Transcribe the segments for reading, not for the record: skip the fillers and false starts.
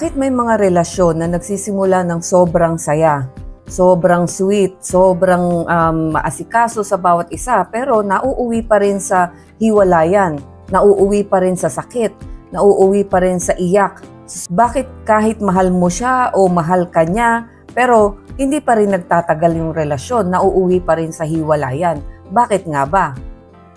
Bakit may mga relasyon na nagsisimula ng sobrang saya, sobrang sweet, sobrang maasikaso sa bawat isa, pero nauuwi pa rin sa hiwalayan, nauuwi pa rin sa sakit, nauuwi pa rin sa iyak? Bakit kahit mahal mo siya o mahal ka niya, pero hindi pa rin nagtatagal yung relasyon, nauuwi pa rin sa hiwalayan? Bakit nga ba?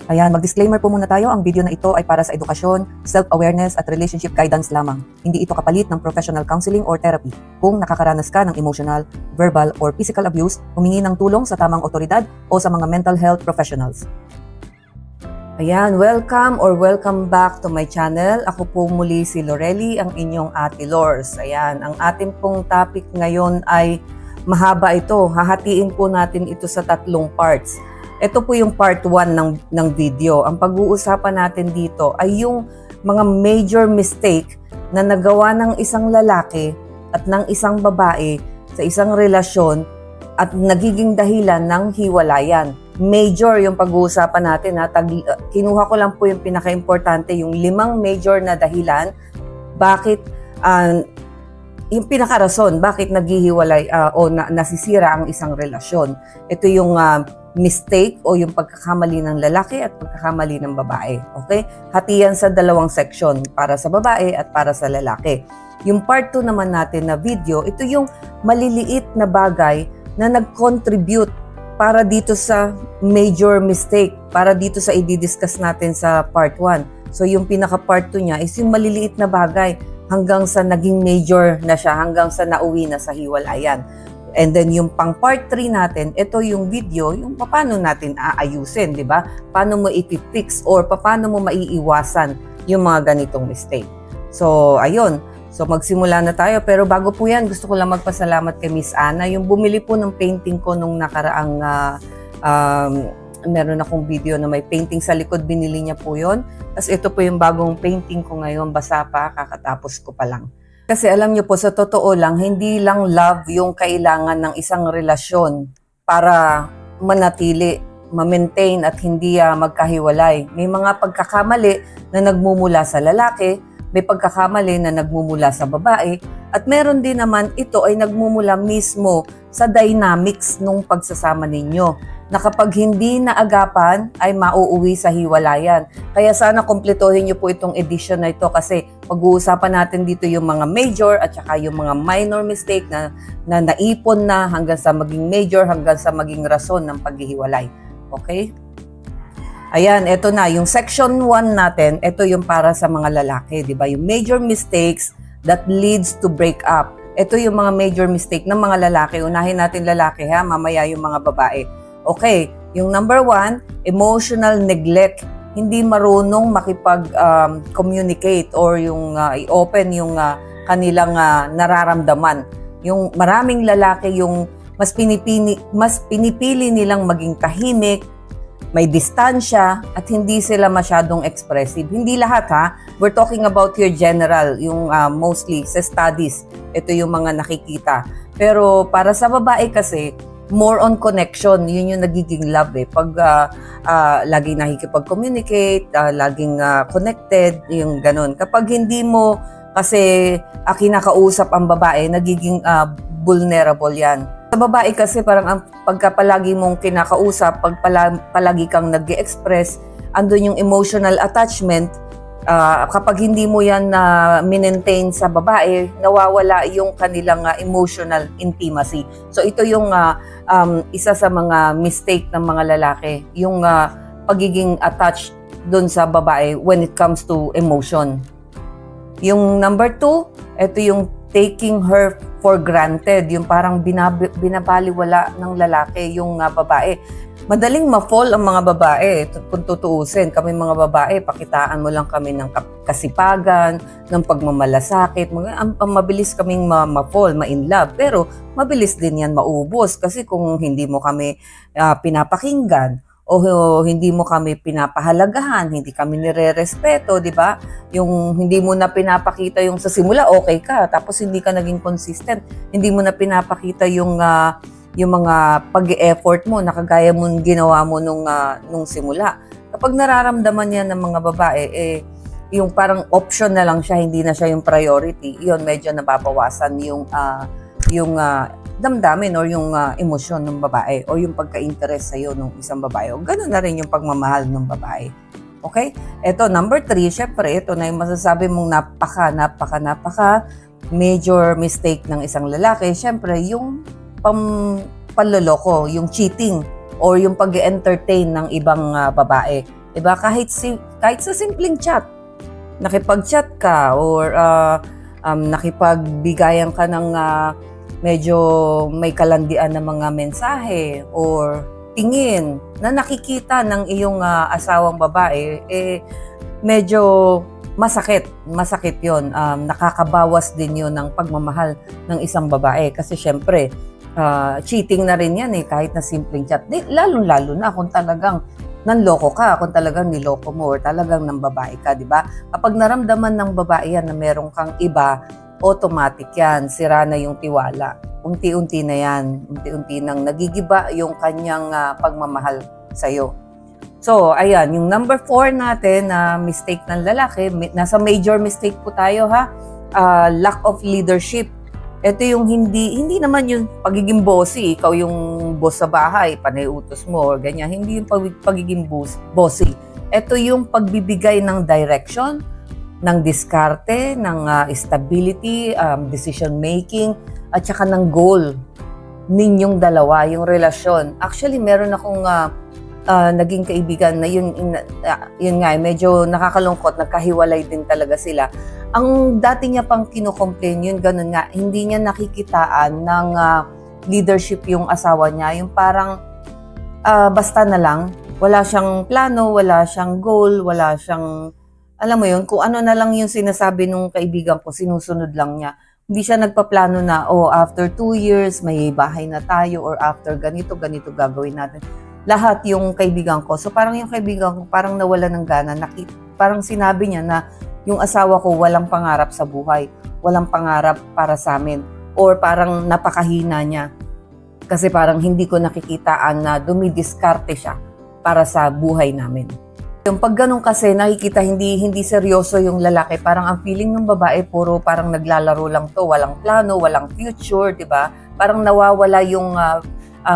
Ayan, mag-disclaimer po muna tayo. Ang video na ito ay para sa edukasyon, self-awareness at relationship guidance lamang. Hindi ito kapalit ng professional counseling or therapy. Kung nakakaranas ka ng emotional, verbal, or physical abuse, humingi ng tulong sa tamang otoridad o sa mga mental health professionals. Ayan, welcome back to my channel. Ako po muli si Lorely, ang inyong Ate Lors. Ayan, ang ating pong topic ngayon ay mahaba ito. Hahatiin po natin ito sa 3 parts. Ito po yung part 1 ng video. Ang pag-uusapan natin dito ay yung mga major mistake na nagawa ng isang lalaki at ng isang babae sa isang relasyon at nagiging dahilan ng hiwalayan. Major yung pag-uusapan natin. Kinuha ko lang po yung pinaka-importante, yung 5 major na dahilan bakit yung pinakarason bakit naghihiwalay o nasisira ang isang relasyon. Ito yung mistake o yung pagkakamali ng lalaki at pagkakamali ng babae. Okay? Hatiyan sa 2 section, para sa babae at para sa lalaki. Yung part 2 naman natin na video, ito yung maliliit na bagay na nag-contribute para dito sa major mistake, para dito sa i-discuss natin sa part 1. So yung pinaka-part 2 niya is yung maliliit na bagay hanggang sa naging major na siya, hanggang sa nauwi na sa hiwalayan. And then yung pang part 3 natin, ito yung video, yung paano natin aayusin, di ba? Paano mo i-fix or paano mo maiiwasan yung mga ganitong mistake. So, ayun. So, magsimula na tayo. Pero bago po yan, gusto ko lang magpasalamat kay Miss Ana. Yung bumili po ng painting ko nung nakaraang, meron akong video na may painting sa likod, binili niya po yun. Tapos ito po yung bagong painting ko ngayon, basa pa, kakatapos ko pa lang. Kasi alam niyo po, sa totoo lang, hindi lang love yung kailangan ng isang relasyon para manatili, ma-maintain at hindi magkahiwalay. May mga pagkakamali na nagmumula sa lalaki, may pagkakamali na nagmumula sa babae, at meron din naman ito ay nagmumula mismo sa dynamics nung pagsasama ninyo, na kapag hindi naagapan ay mauuwi sa hiwalayan. Kaya sana kumpletuhin niyo po itong edition na ito kasi pag-uusapan natin dito yung mga major at saka yung mga minor mistake na naipon na hanggang sa maging major, hanggang sa maging rason ng paghihiwalay. Okay? Ayan, ito na. Yung section 1 natin, ito yung para sa mga lalaki, di ba? Yung major mistakes that leads to break up. Ito yung mga major mistake ng mga lalaki. Unahin natin lalaki ha, mamaya yung mga babae. Okay, yung number 1, emotional neglect. Hindi marunong makipag-communicate or yung i-open yung kanilang nararamdaman. Yung maraming lalaki yung mas pinipili nilang maging tahimik, may distansya, at hindi sila masyadong expressive. Hindi lahat ha. We're talking about your general, yung mostly sa studies. Ito yung mga nakikita. Pero para sa babae kasi, more on connection, yun yung nagiging love eh. Pag laging nakikipag-communicate, laging connected, yung ganun. Kapag hindi mo kasi kinakausap ang babae, nagiging vulnerable yan. Sa babae kasi parang ang pagkapalagi mong kinakausap, pag palagi kang nag-express, andun yung emotional attachment. Kapag hindi mo yan maintain sa babae, nawawala yung kanilang emotional intimacy. So ito yung isa sa mga mistake ng mga lalaki, yung pagiging attached dun sa babae when it comes to emotion. Yung number 2, ito yung taking her for granted, yung parang binabaliwala ng lalaki yung babae. Madaling ma-fall ang mga babae. Kung tutuusin, kami mga babae, pakitaan mo lang kami ng kasipagan, ng pagmamalasakit. Mabilis kaming ma-fall, ma-in love. Pero mabilis din yan maubos. Kasi kung hindi mo kami pinapakinggan o hindi mo kami pinapahalagahan, hindi kami nire-respeto, di ba? Yung hindi mo na pinapakita yung sa simula, okay ka. Tapos hindi ka naging consistent. Hindi mo na pinapakita yung mga pag-e-effort mo na kagaya mo ginawa mo nung simula. Kapag nararamdaman yan ng mga babae, yung parang option na lang siya, hindi na siya yung priority, yun medyo nababawasan yung damdamin or yung emosyon ng babae o yung pagka-interest sa'yo ng isang babae. O gano'n na rin yung pagmamahal ng babae. Okay? Ito, number 3, syempre, ito na yung masasabi mong napaka major mistake ng isang lalaki. Syempre, yung panloloko, yung cheating, or yung pag-entertain ng ibang babae. Diba? Kahit sa simpleng chat, nakipag-chat ka or nakipagbigayan ka ng medyo may kalandian na mga mensahe or tingin na nakikita ng iyong asawang babae, medyo masakit yon. Nakakabawas din yon ng pagmamahal ng isang babae kasi syempre cheating na rin yan kahit na simpleng chat. Lalo na kung talagang nanloko ka, kung talagang niloko mo or talagang nang babae ka, di ba? Kapag naramdaman ng babae yan na meron kang iba, automatic yan, sira na yung tiwala. Unti-unti na yan, unti-unti nang nagigiba yung kanyang pagmamahal sa'yo. So, ayan, yung number 4 natin na mistake ng lalaki, nasa major mistake po tayo lack of leadership. Ito yung hindi naman yung pagiging bossy, ikaw yung boss sa bahay, panay utos mo or ganyan, hindi yung pagiging bossy. Ito yung pagbibigay ng direction, ng diskarte, ng stability, decision making, at saka ng goal ninyong dalawa, yung relasyon. Actually, meron akong naging kaibigan na yun nga, medyo nakakalungkot, nagkahiwalay din talaga sila. Ang dati niya pang kino-complain, yun ganun nga, hindi niya nakikitaan ng leadership yung asawa niya, yung parang basta na lang, wala siyang plano, wala siyang goal, wala siyang, alam mo yun, kung ano na lang yung sinasabi nung kaibigan ko, sinusunod lang niya. Hindi siya nagpaplano na, after 2 years, may bahay na tayo, or after ganito gagawin natin. Lahat yung kaibigan ko. So parang yung kaibigan ko, parang nawala ng gana. Parang sinabi niya na yung asawa ko walang pangarap sa buhay. Walang pangarap para sa amin. Or parang napakahina niya. Kasi parang hindi ko nakikitaan na dumidiskarte siya para sa buhay namin. Yung pag ganun kasi, nakikita hindi seryoso yung lalaki. Parang ang feeling ng babae, puro parang naglalaro lang to. Walang plano, walang future, di ba? Parang nawawala yung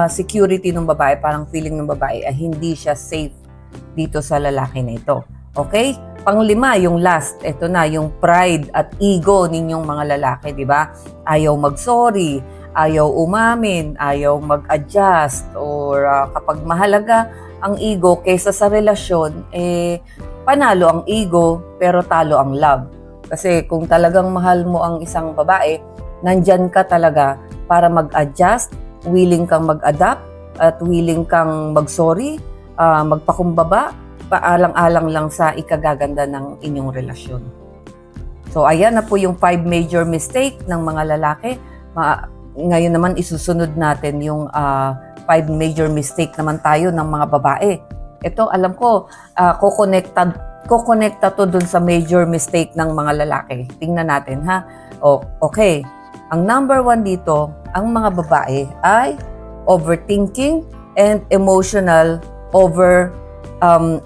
security ng babae. Parang feeling ng babae, hindi siya safe dito sa lalaki na ito. Okay? Panglima, yung last. Ito na, yung pride at ego ninyong mga lalaki, di ba? Ayaw mag-sorry, ayaw umamin, ayaw mag-adjust, or kapag mahalaga ang ego kaysa sa relasyon, panalo ang ego pero talo ang love. Kasi kung talagang mahal mo ang isang babae, nandyan ka talaga para mag-adjust, willing kang mag-adapt, at willing kang mag-sorry, magpakumbaba, paalang-alang lang sa ikagaganda ng inyong relasyon. So ayan na po yung 5 major mistake ng mga lalaki. Ngayon naman isusunod natin yung 5 major mistake naman tayo ng mga babae. Ito, alam ko, kukonekta to dun sa major mistake ng mga lalaki. Tingnan natin, ha? Okay. Ang number 1 dito, ang mga babae ay overthinking and emotional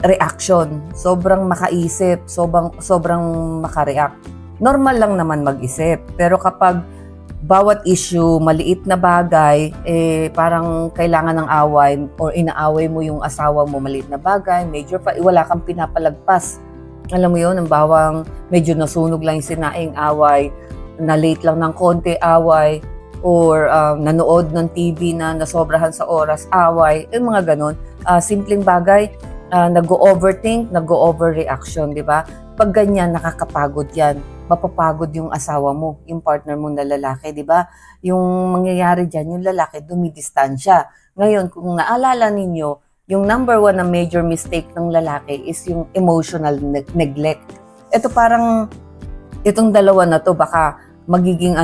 reaction. Sobrang makaisip, sobrang makareact. Normal lang naman mag-isip. Pero kapag bawat issue, maliit na bagay, parang kailangan ng away or inaaway mo yung asawa mo, maliit na bagay, major pa, wala kang pinapalagpas. Alam mo yun, ang bawang medyo nasunog lang yung sinaing, away, na late lang ng konti, away, or nanood ng TV na nasobrahan sa oras, away, yung mga ganon. Simpleng bagay, nag-overthink, nag-overreaction, di ba? Pag ganyan, nakakapagod yan. Mapapagod yung asawa mo, yung partner mo na lalaki, di ba? Yung mangyayari dyan, yung lalaki dumidistansya. Ngayon, kung naalala ninyo, yung number 1 na major mistake ng lalaki is yung emotional neglect. Ito parang, itong dalawa na to, baka magiging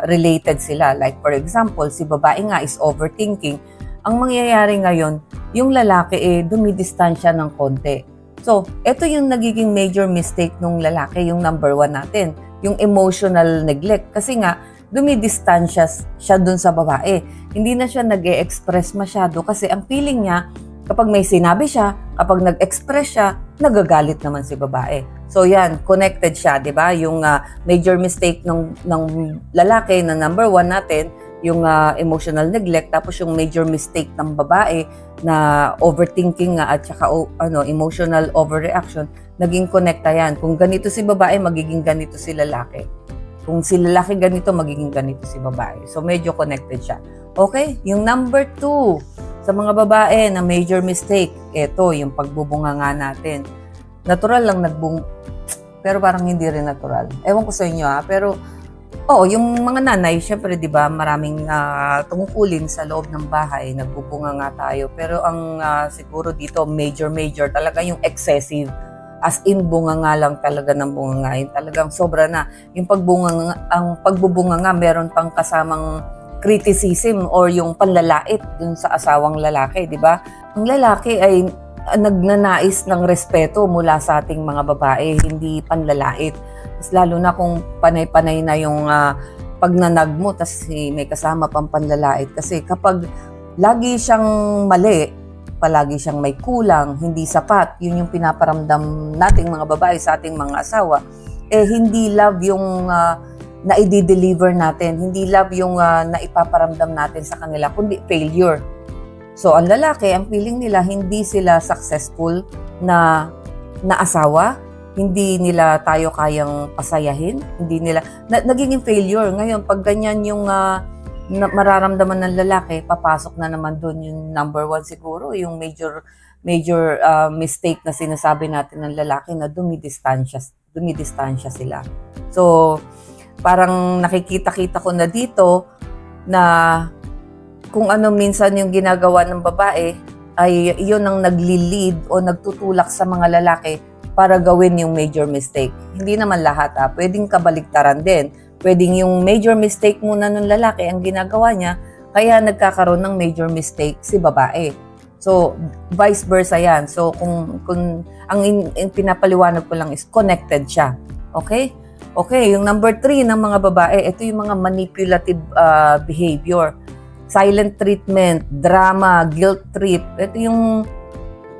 related sila. Like for example, si babae nga is overthinking. Ang mangyayari ngayon, yung lalaki dumidistansya ng konti. So, ito yung nagiging major mistake ng lalaki, yung number 1 natin, yung emotional neglect. Kasi nga, dumidistansya siya dun sa babae. Hindi na siya nag-e-express masyado kasi ang feeling niya, kapag may sinabi siya, kapag nag-express siya, nagagalit naman si babae. So yan, connected siya, 'di ba? Yung major mistake ng lalaki na number 1 natin, yung emotional neglect, tapos yung major mistake ng babae na overthinking at saka emotional overreaction, naging connecta yan. Kung ganito si babae, magiging ganito si lalaki. Kung si lalaki ganito, magiging ganito si babae. So medyo connected siya. Okay, yung number 2 sa mga babae na major mistake, ito yung pagbubunga nga natin. Natural lang pero parang hindi rin natural. Ewan ko sa inyo pero yung mga nanay, syempre 'di ba, maraming tungkulin sa loob ng bahay, nagbubunga nga tayo. Pero ang siguro dito major talaga yung excessive. As in bunga nga lang talaga ng bunga nga. Talagang sobra na. Yung pagbubunga nga meron pang kasamang criticism or yung panlalait dun sa asawang lalaki, 'di ba? Ang lalaki ay nagnanais ng respeto mula sa ating mga babae, hindi panlalait. Mas lalo na kung panay-panay na yung pagnanag mo, tas may kasama pang panlalait. Kasi kapag lagi siyang mali, palagi siyang may kulang, hindi sapat, yun yung pinaparamdam nating mga babae sa ating mga asawa, hindi love yung na i-deliver natin, hindi love yung naipaparamdam natin sa kanila, kundi failure. So, ang lalaki, ang feeling nila, hindi sila successful na asawa, hindi nila tayo kayang pasayahin, hindi nila, nagiging failure. Ngayon, pag ganyan yung mararamdaman ng lalaki, papasok na naman doon yung number 1 siguro, yung major mistake na sinasabi natin ng lalaki na dumidistansya sila. So, parang nakikita-kita ko na dito na kung ano minsan yung ginagawa ng babae ay yun ang nagli-lead o nagtutulak sa mga lalaki para gawin yung major mistake. Hindi naman lahat pwedeng kabaligtaran din. Pwedeng yung major mistake muna ng lalaki ang ginagawa niya, kaya nagkakaroon ng major mistake si babae. So, vice versa yan. So, kung ang pinapaliwanag ko lang is connected siya. Okay? Okay, yung number 3 ng mga babae, ito yung mga manipulative behavior. Silent treatment, drama, guilt trip. Ito yung,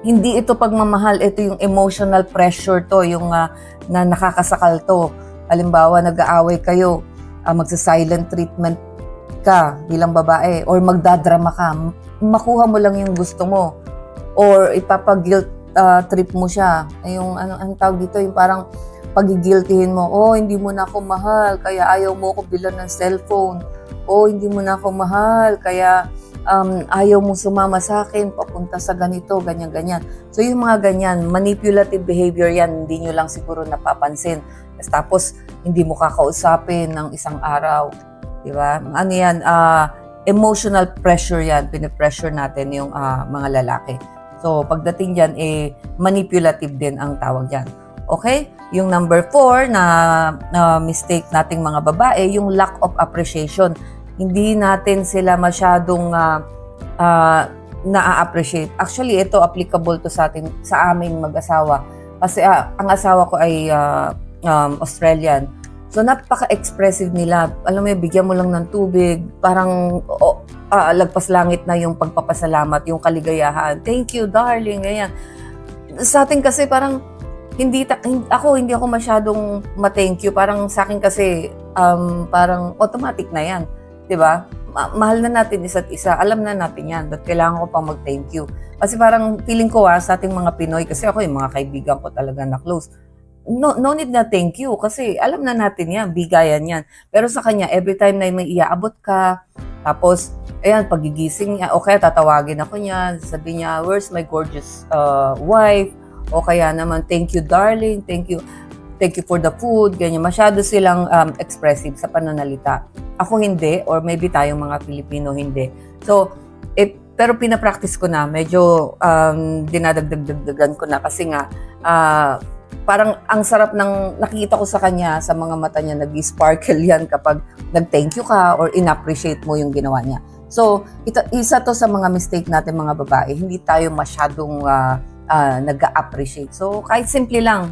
hindi ito pagmamahal, ito yung emotional pressure to, yung na nakakasakal to. Halimbawa, nag-aaway kayo, magsa-silent treatment ka bilang babae, or magdadrama ka, makuha mo lang yung gusto mo. Or ipapag-guilt trip mo siya. Yung, anong tawag dito, yung parang pagigiltihin mo, hindi mo na ako mahal, kaya ayaw mo ako bilan ng cellphone. Hindi mo na ako mahal, kaya ayaw mo sumama sa akin, papunta sa ganito, ganyan-ganyan. So yung mga ganyan, manipulative behavior yan, hindi nyo lang siguro napapansin. Tapos, hindi mo kakausapin ng isang araw. Diba? Ano yan? Emotional pressure yan, pinipressure natin yung mga lalaki. So, pagdating dyan, manipulative din ang tawag dyan. Okay? Yung number 4 na mistake nating mga babae, yung lack of appreciation. Hindi natin sila masyadong na-appreciate. Actually, ito applicable to sa aming mag-asawa. Kasi ang asawa ko ay Australian. So, napaka-expressive nila. Alam mo, bigyan mo lang ng tubig. Parang lagpas langit na yung pagpapasalamat, yung kaligayahan. Thank you, darling. Ganyan. Sa atin kasi parang hindi ako masyadong ma-thank you. Parang sa akin kasi parang automatic na yan. 'Di ba? Mahal na natin isa't isa. Alam na natin yan. But kailangan ko pang mag-thank you. Kasi parang feeling ko sa ating mga Pinoy, kasi ako yung mga kaibigan ko talaga na close. No need na thank you kasi alam na natin yan, bigayan yan. Pero sa kanya, every time na may iaabot ka, tapos, ayan, pagigising niya, o kaya tatawagin ako niya, sabi niya, where's my gorgeous wife? O kaya naman, thank you darling, thank you for the food, ganyan. Masyado silang expressive sa pananalita. Ako hindi, or maybe tayong mga Pilipino hindi. So, pero pinapractice ko na, medyo dinadagdagan ko na kasi nga, parang ang sarap ng nakikita ko sa kanya, sa mga mata niya, nag-sparkle yan kapag nag-thank you ka or in-appreciate mo yung ginawa niya. So, isa to sa mga mistake natin mga babae, hindi tayo masyadong nag-appreciate. So, kahit simple lang,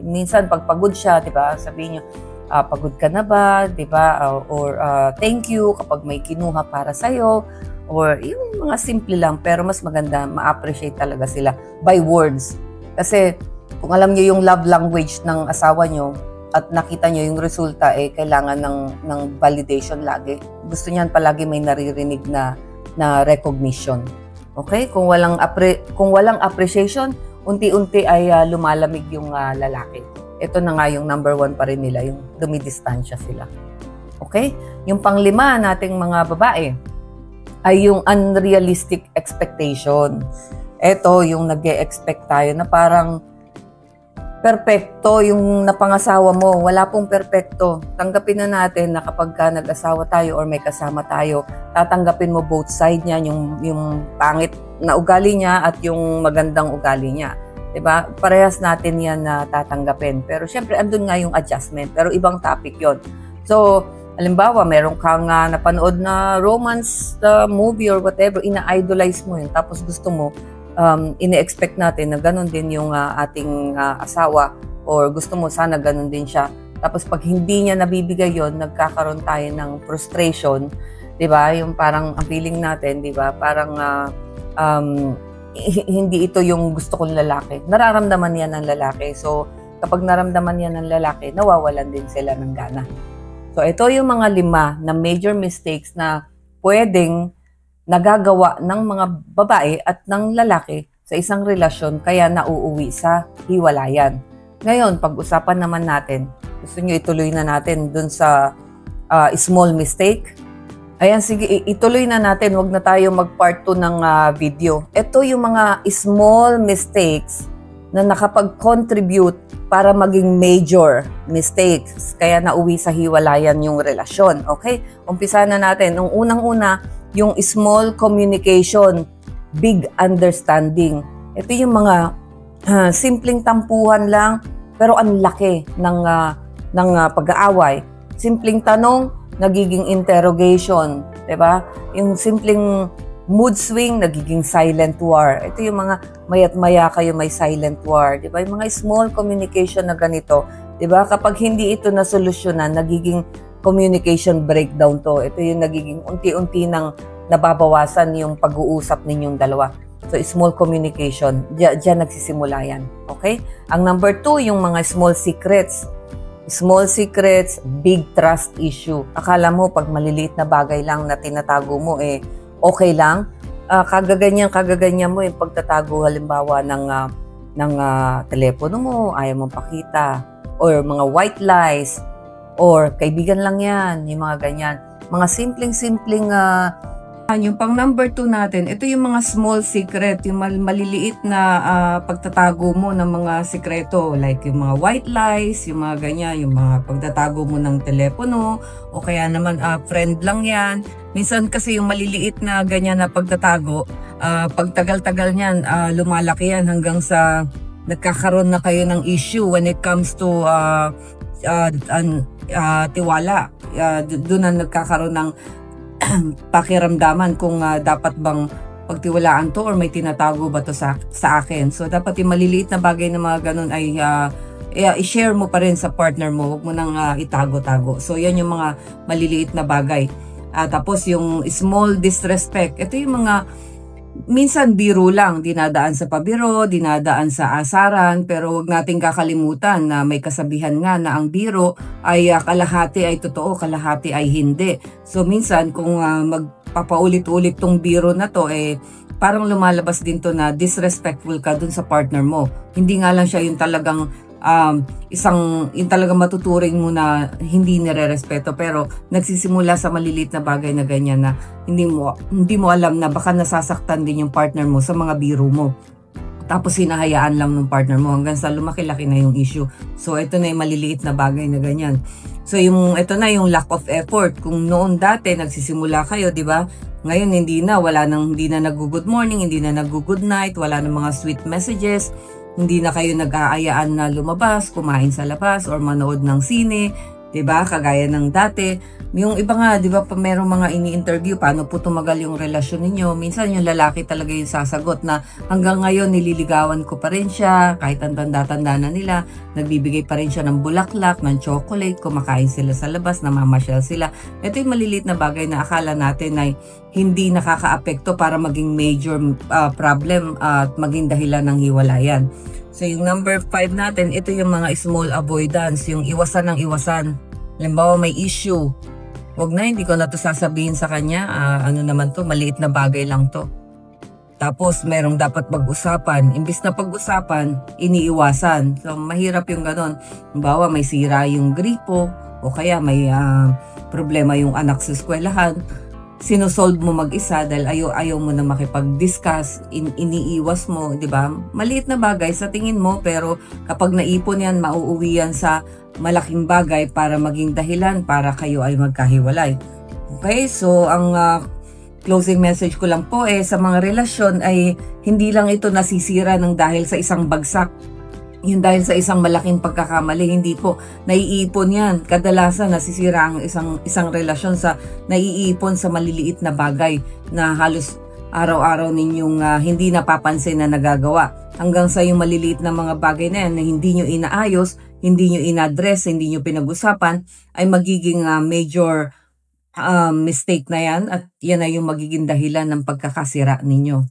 minsan pag pagod siya, di ba, sabihin niyo, pagod ka na ba, di ba, or thank you kapag may kinuha para sa'yo, or yung mga simple lang, pero mas maganda, ma-appreciate talaga sila by words. Kasi, Kung alam nyo yung love language ng asawa nyo at nakita nyo yung resulta, kailangan ng validation lagi. Gusto niyan palagi may naririnig na recognition. Okay? Kung walang appreciation, unti-unti ay lumalamig yung lalaki. Ito na nga yung number 1 pa rin nila, yung dumidistansya sila. Okay? Yung panglima nating mga babae ay yung unrealistic expectation. Ito yung nag-e-expect tayo na parang perpekto yung napangasawa mo. Wala pong perpekto. Tanggapin na natin na kapag nag-asawa tayo or may kasama tayo, tatanggapin mo both side niya, yung pangit na ugali niya at yung magandang ugali niya. Diba? Parehas natin yan na tatanggapin. Pero syempre, andun nga yung adjustment. Pero ibang topic yon. So, halimbawa, meron kang napanood na romance movie or whatever, ina-idolize mo yun. Tapos gusto mo, ine-expect natin na ganun din yung ating asawa or gusto mo sana ganun din siya. Tapos pag hindi niya nabibigay yon, nagkakaroon tayo ng frustration, 'di ba? Yung parang ang feeling natin, 'di ba? Parang hindi ito yung gusto kong lalaki. Nararamdaman yan ng lalaki. So kapag naramdaman yan ng lalaki, nawawalan din sila ng gana. So ito yung mga 5 na major mistakes na pwedeng nagagawa ng mga babae at ng lalaki sa isang relasyon kaya nauuwi sa hiwalayan. Ngayon, pag-usapan naman natin, gusto nyo ituloy na natin dun sa small mistake? Ayan, sige, ituloy na natin. Huwag na tayo mag-part 2 ng video. Ito yung mga small mistakes na nakapag-contribute para maging major mistakes. Kaya nauwi sa hiwalayan yung relasyon. Okay? Umpisa na natin. Nung unang-una, yung small communication, big understanding. Ito yung mga simpleng tampuhan lang, pero ang laki ng pag-aaway. Simpleng tanong, nagiging interrogation. Diba? Yung simpleng mood swing, nagiging silent war. Ito yung mga mayat-maya kayo may silent war. Diba? Yung mga small communication na ganito. Diba? Kapag hindi ito nasolusyonan, nagiging communication breakdown to. Ito yung nagiging unti-unti nang nababawasan yung pag-uusap ninyong dalawa. So, small communication. Diyan nagsisimula yan. Okay? Ang number 2, yung mga small secrets. Small secrets, big trust issue. Akala mo, pag maliliit na bagay lang na tinatago mo, okay lang. Kagaganyan mo yung pagtatago halimbawa ng telepono mo, ayaw mong pakita. Or mga white lies. Or kaibigan lang yan, yung mga ganyan. Mga simpleng yung pang number 2 natin, ito yung mga small secret, yung maliliit na pagtatago mo ng mga sikreto, like yung mga white lies, yung mga ganyan, yung mga pagtatago mo ng telepono, o kaya naman friend lang yan. Minsan kasi yung maliliit na ganyan na pagtatago, pagtagal-tagal niyan, lumalaki yan hanggang sa nagkakaroon na kayo ng issue when it comes to tiwala. Doon na nagkakaroon ng pakiramdaman kung dapat bang pagtiwalaan to or may tinatago ba to sa akin. So dapat yung maliliit na bagay na mga ganun ay i-share mo pa rin sa partner mo. Huwag mo nang itago-tago. So yan yung mga maliliit na bagay. Tapos yung small disrespect. Ito yung mga minsan biro lang, dinadaan sa pabiro, dinadaan sa asaran, pero huwag nating kakalimutan na may kasabihan nga na ang biro ay kalahati ay totoo, kalahati ay hindi. So minsan kung magpapaulit-ulit tong biro na to, parang lumalabas din to na disrespectful ka dun sa partner mo. Hindi nga lang siya yung talagang yung talagang matuturing mo na hindi nire-respeto, pero nagsisimula sa maliliit na bagay na ganyan na hindi mo alam na baka nasasaktan din yung partner mo sa mga biro mo. Tapos hinahayaan lang ng partner mo hanggang sa lumaki-laki na yung issue. So ito na yung maliliit na bagay na ganyan. So ito na yung lack of effort. Kung noon dati nagsisimula kayo, di ba? Ngayon hindi na nag-good morning, hindi na nag-good night, wala na mga sweet messages. Hindi na kayo nag-aayaan na lumabas, kumain sa labas, or manood ng sine, diba? Kagaya ng dati. Yung iba nga, di ba, pa merong mga ini-interview, paano po tumagal yung relasyon ninyo? Minsan yung lalaki talaga yung sasagot na hanggang ngayon nililigawan ko pa rin siya, kahit ang tanda-tanda na nila, nagbibigay pa rin siya ng bulaklak, ng chocolate, kumakain sila sa labas, namamasyal sila. Ito yung maliliit na bagay na akala natin ay hindi nakakaapekto para maging major problem at maging dahilan ng hiwalayan. So yung number 5 natin, ito yung mga small avoidance, yung iwasan ng iwasan. Halimbawa may issue, wag na, hindi ko na to sasabihin sa kanya, ano naman to, maliit na bagay lang to. Tapos merong dapat pag-usapan, imbis na pag-usapan, iniiwasan. So mahirap yung ganon. Halimbawa may sira yung gripo, o kaya may problema yung anak sa eskwelahan, sinosolve mo mag-isa dahil ayaw mo na makipag-discuss, iniiwas mo, di ba? Maliit na bagay sa tingin mo, pero kapag naipon yan, mauuwi yan sa malaking bagay para maging dahilan para kayo ay magkahiwalay. Okay, so ang closing message ko lang po sa mga relasyon ay hindi lang ito nasisira ng dahil sa isang bagsak. Yung dahil sa isang malaking pagkakamali, hindi po. Naiipon yan. Kadalasan nasisira ang isang relasyon sa naiipon sa maliliit na bagay na halos araw-araw ninyong hindi napapansin na nagagawa. Hanggang sa yung maliliit na mga bagay na yan na hindi nyo inaayos, hindi nyo inadress, hindi nyo pinag-usapan, ay magiging major mistake na yan, at yan ay yung magiging dahilan ng pagkakasira ninyo.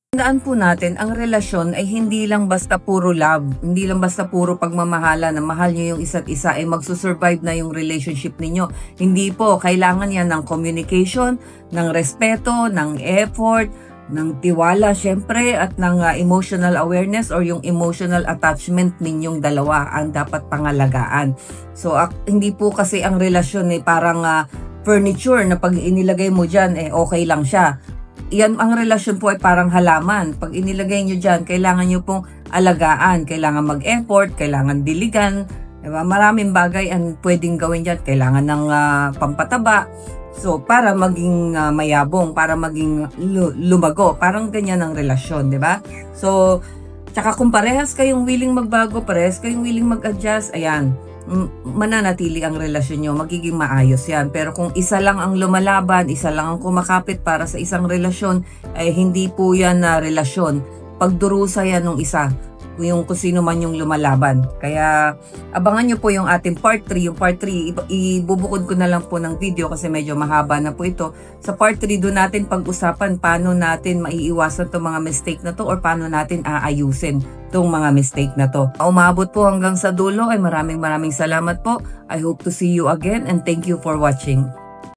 Tandaan po natin, ang relasyon ay hindi lang basta puro love, hindi lang basta puro pagmamahala na mahal nyo yung isa't isa, ay magsusurvive na yung relationship ninyo. Hindi po, kailangan yan ng communication, ng respeto, ng effort, ng tiwala syempre, at ng emotional awareness or yung emotional attachment ninyong dalawa ang dapat pangalagaan. So hindi po kasi ang relasyon parang furniture na pag inilagay mo dyan okay lang siya. Yan, ang relasyon po ay parang halaman. Pag inilagay nyo dyan, kailangan nyo pong alagaan, kailangan mag-effort, kailangan diligan, diba? Maraming bagay ang pwedeng gawin dyan, kailangan ng pampataba. So, para maging mayabong, para maging lumago, parang ganyan ang relasyon, di ba? So, tsaka kung parehas kayong willing magbago, parehas kayong willing mag-adjust, ayan, mananatili ang relasyon nyo, magiging maayos yan. Pero kung isa lang ang lumalaban, isa lang ang kumakapit para sa isang relasyon, ay hindi po yan na relasyon. Pagdurusa yan ng isa, yung kung sino man yung lumalaban. Kaya abangan nyo po yung ating part 3. Yung part 3, ibubukod ko na lang po ng video kasi medyo mahaba na po ito. Sa part 3, doon natin pag-usapan paano natin maiiwasan itong mga mistake na to or paano natin aayusin itong mga mistake na to. Umabot po hanggang sa dulo ay maraming salamat po. I hope to see you again and thank you for watching.